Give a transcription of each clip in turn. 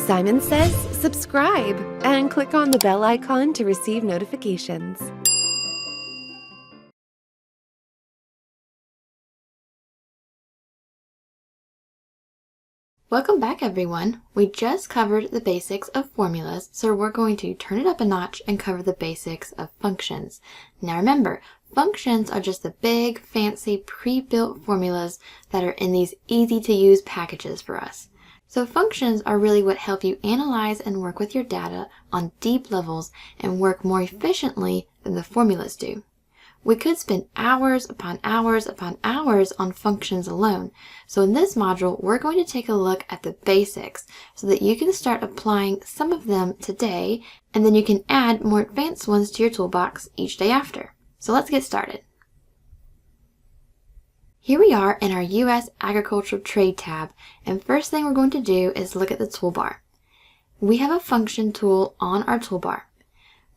Simon says subscribe and click on the bell icon to receive notifications. Welcome back, everyone. We just covered the basics of formulas, so we're going to turn it up a notch and cover the basics of functions. Now remember, functions are just the big, fancy, pre-built formulas that are in these easy-to-use packages for us. So functions are really what help you analyze and work with your data on deep levels and work more efficiently than the formulas do. We could spend hours upon hours upon hours on functions alone. So in this module, we're going to take a look at the basics so that you can start applying some of them today, and then you can add more advanced ones to your toolbox each day after. So let's get started. Here we are in our U.S. Agricultural Trade tab, and first thing we're going to do is look at the toolbar. We have a function tool on our toolbar.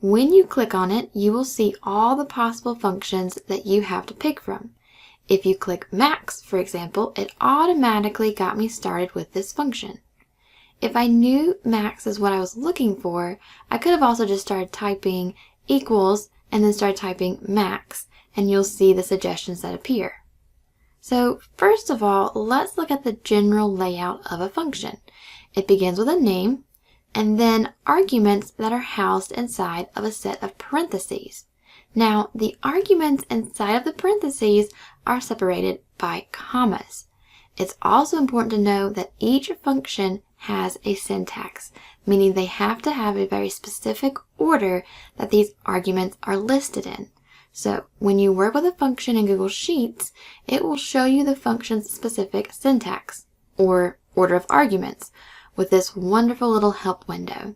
When you click on it, you will see all the possible functions that you have to pick from. If you click max, for example, it automatically got me started with this function. If I knew max is what I was looking for, I could have also just started typing equals and then started typing max, and you'll see the suggestions that appear. So first of all, let's look at the general layout of a function. It begins with a name, and then arguments that are housed inside of a set of parentheses. Now, the arguments inside of the parentheses are separated by commas. It's also important to know that each function has a syntax, meaning they have to have a very specific order that these arguments are listed in. So, when you work with a function in Google Sheets, it will show you the function's specific syntax, or order of arguments, with this wonderful little help window.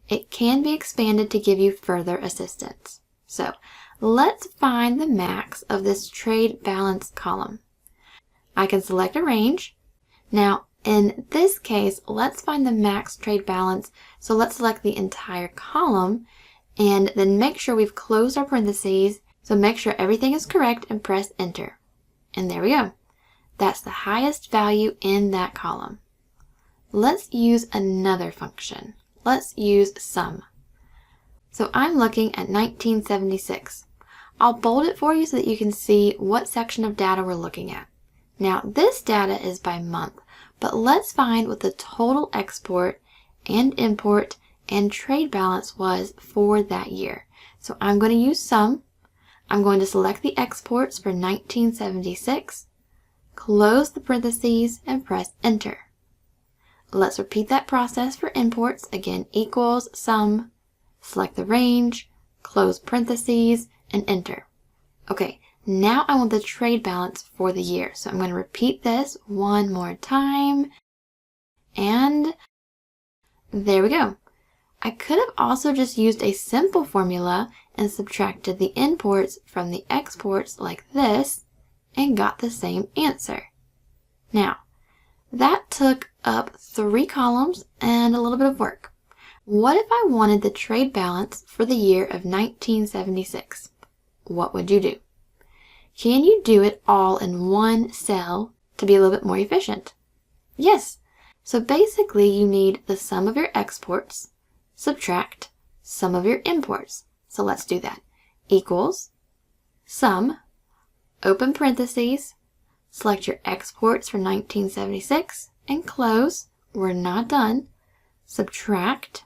It can be expanded to give you further assistance. So let's find the max of this trade balance column. I can select a range. Now in this case, let's find the max trade balance. So let's select the entire column and then make sure we've closed our parentheses. So make sure everything is correct and press enter. And there we go. That's the highest value in that column. Let's use another function. Let's use sum. So I'm looking at 1976. I'll bold it for you so that you can see what section of data we're looking at. Now this data is by month, but let's find what the total export and import and trade balance was for that year. So I'm going to use sum. I'm going to select the exports for 1976, close the parentheses, and press enter. Let's repeat that process for imports. Again, equals, sum, select the range, close parentheses, and enter. Okay, now I want the trade balance for the year. So I'm going to repeat this one more time. And there we go. I could have also just used a simple formula and subtracted the imports from the exports like this and got the same answer. Now, that took up 3 columns and a little bit of work. What if I wanted the trade balance for the year of 1976? What would you do? Can you do it all in one cell to be a little bit more efficient? Yes. So basically you need the sum of your exports, subtract sum of your imports. So let's do that. Equals, sum, open parentheses, select your exports for 1976 and close. We're not done. Subtract.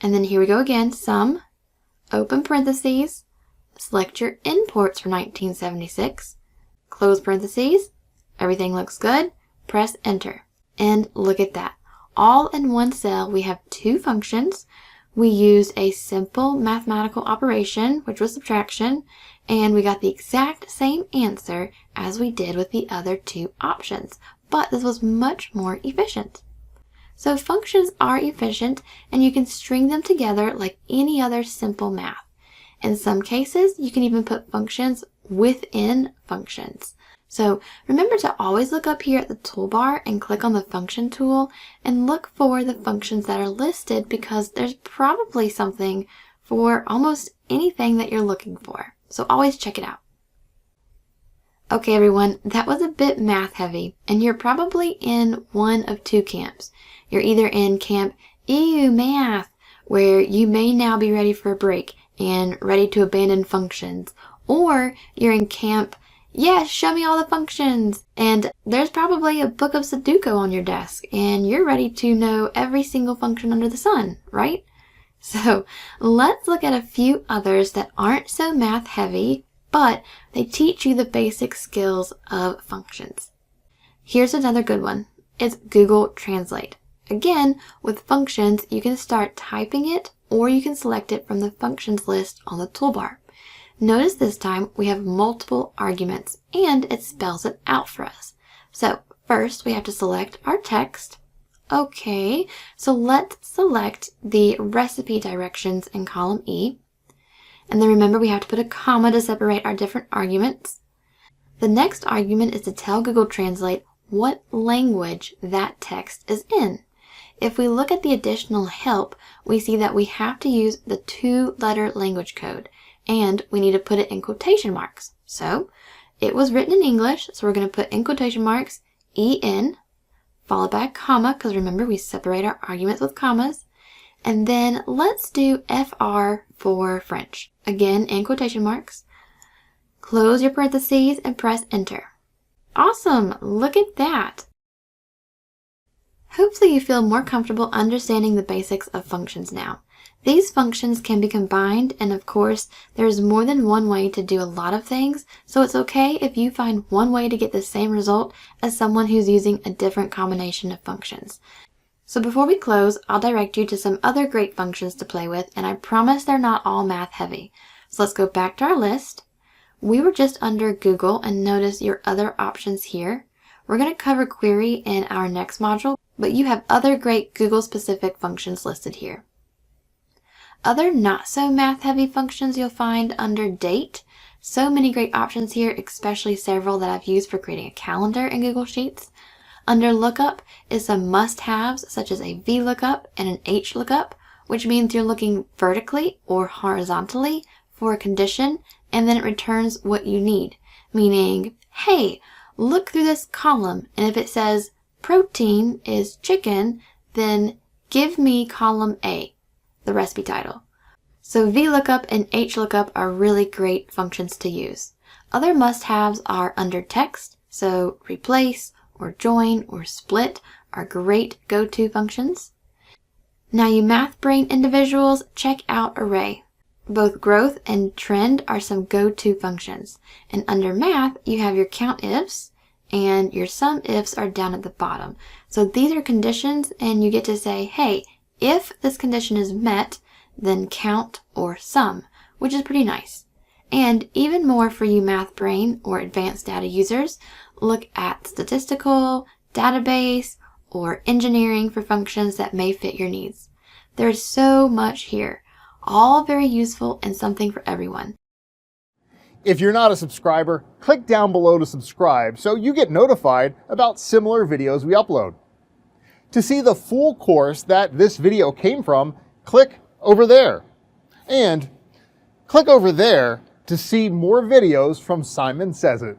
And then here we go again. Sum, open parentheses, select your imports for 1976, close parentheses. Everything looks good. Press enter. And look at that. All in one cell, we have 2 functions. We used a simple mathematical operation, which was subtraction, and we got the exact same answer as we did with the other 2 options, but this was much more efficient. So functions are efficient, and you can string them together like any other simple math. In some cases, you can even put functions within functions. So remember to always look up here at the toolbar and click on the function tool and look for the functions that are listed, because there's probably something for almost anything that you're looking for. So always check it out. Okay everyone, that was a bit math heavy, and you're probably in one of 2 camps. You're either in camp Ew, math, where you may now be ready for a break and ready to abandon functions. Or you're in camp, yes, show me all the functions. And there's probably a book of Sudoku on your desk and you're ready to know every single function under the sun, right? So let's look at a few others that aren't so math heavy, but they teach you the basic skills of functions. Here's another good one. It's Google Translate. Again, with functions, you can start typing it or you can select it from the functions list on the toolbar. Notice this time we have multiple arguments and it spells it out for us. So first we have to select our text. Okay, so let's select the recipe directions in column E. And then remember we have to put a comma to separate our different arguments. The next argument is to tell Google Translate what language that text is in. If we look at the additional help, we see that we have to use the 2-letter language code and we need to put it in quotation marks. So it was written in English, so we're going to put in quotation marks EN, followed by a comma, because remember we separate our arguments with commas. And then let's do FR for French. Again, in quotation marks. Close your parentheses and press enter. Awesome! Look at that! Hopefully you feel more comfortable understanding the basics of functions now. These functions can be combined, and of course, there's more than one way to do a lot of things, so it's okay if you find one way to get the same result as someone who's using a different combination of functions. So before we close, I'll direct you to some other great functions to play with, and I promise they're not all math heavy. So let's go back to our list. We were just under Google, and notice your other options here. We're going to cover query in our next module, but you have other great Google-specific functions listed here. Other not so math heavy functions you'll find under date. So many great options here, especially several that I've used for creating a calendar in Google Sheets. Under lookup is some must-haves such as a VLOOKUP and an HLOOKUP, which means you're looking vertically or horizontally for a condition and then it returns what you need. Meaning, hey, look through this column and if it says protein is chicken, then give me column A, the recipe title. So VLOOKUP and HLOOKUP are really great functions to use. Other must-haves are under text, so replace or join or split are great go-to functions. Now you math brain individuals, check out array. Both growth and trend are some go-to functions. And under math, you have your COUNTIFs and your SUMIFs are down at the bottom. So these are conditions and you get to say, hey, if this condition is met, then count or sum, which is pretty nice. And even more for you math brain or advanced data users, look at statistical, database, or engineering for functions that may fit your needs. There's so much here, all very useful and something for everyone. If you're not a subscriber, click down below to subscribe so you get notified about similar videos we upload. To see the full course that this video came from, click over there. And click over there to see more videos from Simon Says It.